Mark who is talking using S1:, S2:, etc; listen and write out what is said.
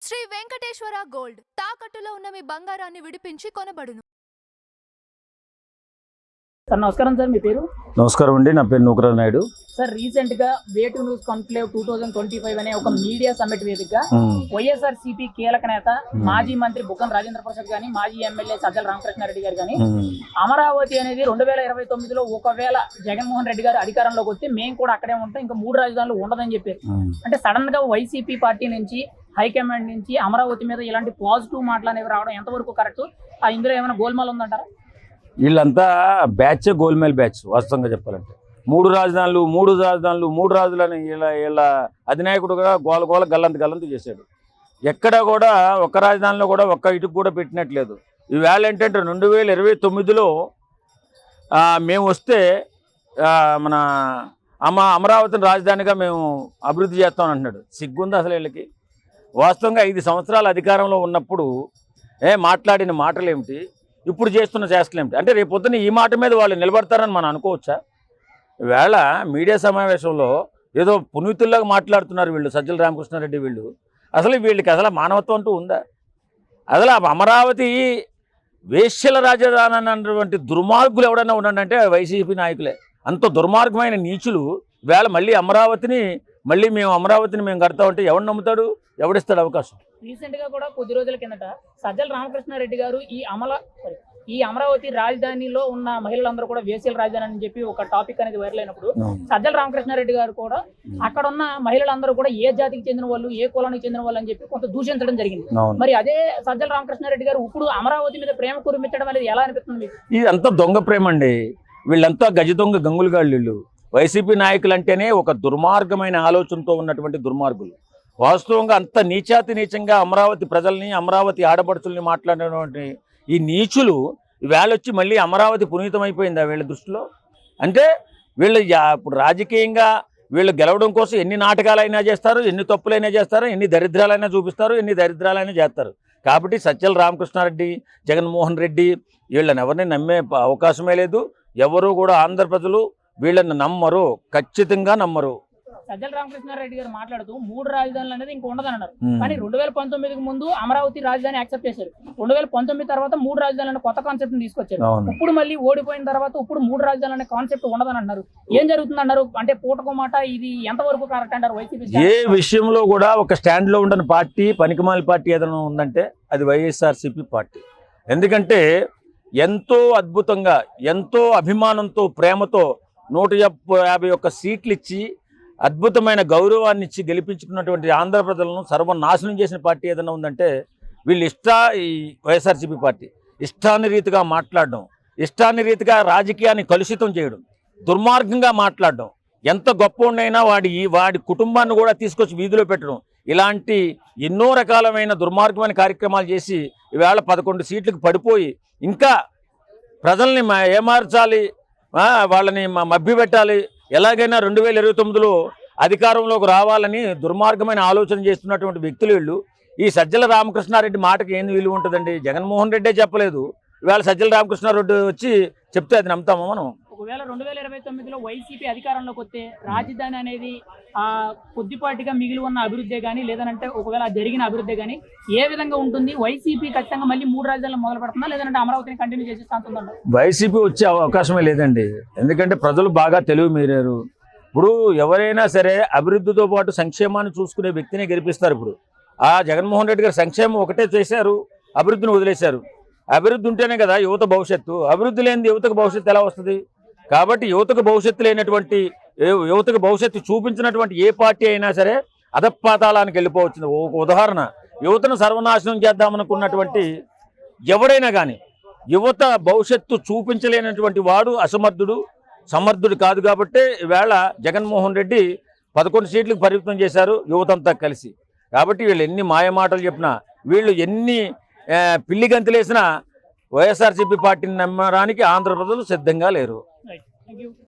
S1: Shri Venkateswara gold తాకట్టులో ఉన్న మీ బంగారాన్ని విడిపించి కొనబడును.
S2: సార్ నమస్కారం సార్, మీ పేరు?
S3: నమస్కారం అండి, నా పేరు నూకరాజు నాయుడు.
S2: సార్ రీసెంట్ గా వేటు న్యూస్ కాన్క్లేవ్ 2025 అనే ఒక మీడియా సమ్మిట్ వేదికగా వైఎస్ఆర్సీపీ కీలక నేత మాజీ మంత్రి బుగ్గన రాజేంద్ర ప్రసాద్ గాని, మాజీ ఎమ్మెల్యే సజ్జల రామకృష్ణారెడ్డి గారు గాని అమరావతి అనేది 2029లో ఒకవేళ జగన్మోహన్ రెడ్డి గారు అధికారంలోకి వస్తే మేము కూడా అక్కడే ఉంటాం, ఇంకా 3 రాజధానులు ఉండదని చెప్పారు. అంటే సడన్ గా వైసీపీ పార్టీ నుంచి హైకమాండ్ నుంచి అమరావతి మీద ఇలాంటి పాజిటివ్ మాటలు అనేవి రావడం ఎంతవరకు కరెక్ట్? ఇందులో ఏమైనా గోల్మాల్ ఉందంటారా?
S3: వీళ్ళంతా బ్యాచ్ గోల్మేల్ బ్యాచ్. వాస్తవంగా చెప్పాలంటే మూడు రాజధానులని వీళ్ళ అధినాయకుడుగా గోల గల్లంత చేశాడు. ఎక్కడ కూడా ఒక్క రాజధానిలో కూడా ఒక్క ఇటుకు కూడా పెట్టినట్లేదు. ఈవేళ ఏంటంటే 2029లో మేము వస్తే మన అమరావతిని రాజధానిగా మేము అభివృద్ధి చేస్తామని అంటున్నాడు. సిగ్గుంది అసలు వీళ్ళకి? వాస్తవంగా 5 సంవత్సరాల అధికారంలో ఉన్నప్పుడు మాట్లాడిన మాటలు ఏమిటి, ఇప్పుడు చేస్తున్న చేష్టలు ఏమిటి? అంటే రేపు పొద్దున్న ఈ మాట మీద వాళ్ళు నిలబడతారని మనం అనుకోవచ్చా? ఈవేళ మీడియా సమావేశంలో ఏదో పునీతుల్లాగా మాట్లాడుతున్నారు వీళ్ళు, సజ్జల రామకృష్ణారెడ్డి వీళ్ళు. అసలు వీళ్ళకి అసలు మానవత్వం అంటూ ఉందా? అసలు అమరావతి వేశ్యల రాజధాని అన్నటువంటి దుర్మార్గులు ఎవడన్నా ఉండంటే వైసీపీ నాయకులే. అంత దుర్మార్గమైన నీచులు వేళ మళ్ళీ మేము అమరావతిని మేము కడతామంటే ఎవడు నమ్ముతాడు? ఎవడిస్తాడు అవకాశం?
S2: రీసెంట్ గా కూడా కొద్ది రోజుల కిందట సజ్జల రామకృష్ణారెడ్డి గారు ఈ అమరావతి రాజధానిలో ఉన్న మహిళలందరూ కూడా వేశ్యల రాజధాని అని చెప్పి ఒక టాపిక్ అనేది వైరల్ అయినప్పుడు సజ్జల రామకృష్ణారెడ్డి గారు కూడా అక్కడ ఉన్న మహిళలందరూ కూడా ఏ జాతికి చెందిన వాళ్ళు, ఏ కులానికి చెందిన వాళ్ళు అని చెప్పి కొంత దూషించడం జరిగింది. మరి అదే సజ్జల రామకృష్ణారెడ్డి గారు ఇప్పుడు అమరావతి మీద ప్రేమ కురిమించడం అనేది ఎలా అనిపిస్తుంది మీకు?
S3: ఇది అంతా దొంగ ప్రేమ అండి. వీళ్ళంతా గజ దొంగ గంగులుగాళ్ళు వీళ్ళు. వైసీపీ నాయకులు అంటేనే ఒక దుర్మార్గమైన ఆలోచనతో ఉన్నటువంటి దుర్మార్గులు. వాస్తవంగా అంత నీచంగా అమరావతి ప్రజల్ని, అమరావతి ఆడపడుచుల్ని మాట్లాడినటువంటి ఈ నీచులు వేళొచ్చి మళ్ళీ అమరావతి పునీతమైపోయిందా వీళ్ళ దృష్టిలో? అంటే వీళ్ళు ఇప్పుడు రాజకీయంగా వీళ్ళు గెలవడం కోసం ఎన్ని నాటకాలైనా చేస్తారు, ఎన్ని తప్పులైనా చేస్తారు, ఎన్ని దరిద్రాలైనా చూపిస్తారు, ఎన్ని దరిద్రాలైనా చేస్తారు. కాబట్టి సజ్జల రామకృష్ణారెడ్డి, జగన్మోహన్ రెడ్డి వీళ్ళని ఎవరిని నమ్మే అవకాశమే లేదు. ఎవరు కూడా ఆంధ్ర ప్రజలు వీళ్ళని నమ్మరు, ఖచ్చితంగా నమ్మరు.
S2: సజ్జల రామకృష్ణారెడ్డి గారు మాట్లాడుతూ 3 రాజధానులు అనేది ఇంకా ఉండదని అన్నారు. కానీ 2019కి ముందు అమరావతి రాజధాని యాక్సెప్ట్ చేశారు. 2019 తర్వాత 3 రాజధానులు కొత్త కాన్సెప్ట్ తీసుకొచ్చారు. ఇప్పుడు మళ్ళీ ఓడిపోయిన తర్వాత ఇప్పుడు 3 రాజధానులు అనే కాన్సెప్ట్ ఉండదని అన్నారు. ఏం జరుగుతుంది అన్నారు? అంటే పూటకో మాట ఇది ఎంతవరకు కరెక్ట్ అంటారు? వైసీపీ
S3: ఏ విషయంలో కూడా ఒక స్టాండ్ లో ఉండని పార్టీ, పనికిమాలి పార్టీ ఏదైనా ఉందంటే అది వైఎస్ఆర్సీపీ పార్టీ. ఎందుకంటే ఎంతో అద్భుతంగా, ఎంతో అభిమానంతో, ప్రేమతో 151 సీట్లు ఇచ్చి అద్భుతమైన గౌరవాన్ని ఇచ్చి గెలిపించుకున్నటువంటి ఆంధ్ర ప్రజలను సర్వనాశనం చేసిన పార్టీ ఏదైనా ఉందంటే వీళ్ళు ఈ వైఎస్ఆర్సీపీ పార్టీ. ఇష్టాన్ని రీతిగా మాట్లాడడం, ఇష్టాన్ని రీతిగా రాజకీయాన్ని కలుషితం చేయడం, దుర్మార్గంగా మాట్లాడడం, ఎంత గొప్ప ఉన్నైనా వాడి కుటుంబాన్ని కూడా తీసుకొచ్చి వీధిలో పెట్టడం, ఇలాంటి ఎన్నో రకాలమైన దుర్మార్గమైన కార్యక్రమాలు చేసి ఈవేళ 11 సీట్లకు పడిపోయి ఇంకా ప్రజల్ని ఏమార్చాలి, వాళ్ళని మభ్యపెట్టాలి, ఎలాగైనా 2029లో అధికారంలోకి రావాలని దుర్మార్గమైన ఆలోచన చేస్తున్నటువంటి వ్యక్తులు వీళ్ళు. ఈ సజ్జల రామకృష్ణారెడ్డి మాటకి ఏం విలువ ఉంటుందండి? జగన్మోహన్ రెడ్డే చెప్పలేదు, ఇవాళ సజ్జల రామకృష్ణారెడ్డి వచ్చి చెప్తే అది నమ్ముతామా మనం?
S2: ఒకవేళ 2029లో వైసీపీ అధికారంలోకి వస్తే రాజధాని అనేది కొద్దిపాటిగా మిగిలి ఉన్న అభివృద్ధి కానీ, లేదంటే ఒకవేళ జరిగిన అభివృద్ధి కానీ ఏ విధంగా ఉంటుంది? వైసీపీ ఖచ్చితంగా మళ్ళీ 3 రాజధానులు మొదలు పెడుతుందా, లేదంటే అమరావతిని కంటిన్యూ చేసే ఛాన్స్ ఉందండి?
S3: వైసీపీ వచ్చే అవకాశమే లేదండి. ఎందుకంటే ప్రజలు బాగా తెలివి మీరారు. ఇప్పుడు ఎవరైనా సరే అభివృద్ధితో పాటు సంక్షేమాన్ని చూసుకునే వ్యక్తిని గెలిపిస్తారు. ఇప్పుడు జగన్మోహన్ రెడ్డి గారు సంక్షేమం ఒకటే చేశారు, అభివృద్ధిని వదిలేశారు. అభివృద్ధి ఉంటేనే కదా యువత భవిష్యత్తు. అభివృద్ధి లేనిది యువతకు భవిష్యత్తు ఎలా వస్తుంది? కాబట్టి యువతకు భవిష్యత్తు లేనటువంటి, యువతకు భవిష్యత్తు చూపించినటువంటి ఏ పార్టీ అయినా సరే అధపాతాళానికి వెళ్ళిపోవచ్చు. ఒక ఉదాహరణ, యువతను సర్వనాశనం చేద్దామనుకున్నటువంటి ఎవడైనా కానీ యువత భవిష్యత్తు చూపించలేనటువంటి వాడు సమర్థుడు కాదు. కాబట్టి ఈవేళ జగన్మోహన్ రెడ్డి 11 సీట్లకు పరిమితం చేశారు యువతంతా కలిసి. కాబట్టి వీళ్ళు ఎన్ని మాయమాటలు చెప్పినా, వీళ్ళు ఎన్ని పిల్లి గంతులేసినా వైఎస్ఆర్సీపీ పార్టీని నమ్మడానికి ఆంధ్ర ప్రజలు సిద్ధంగా లేరు.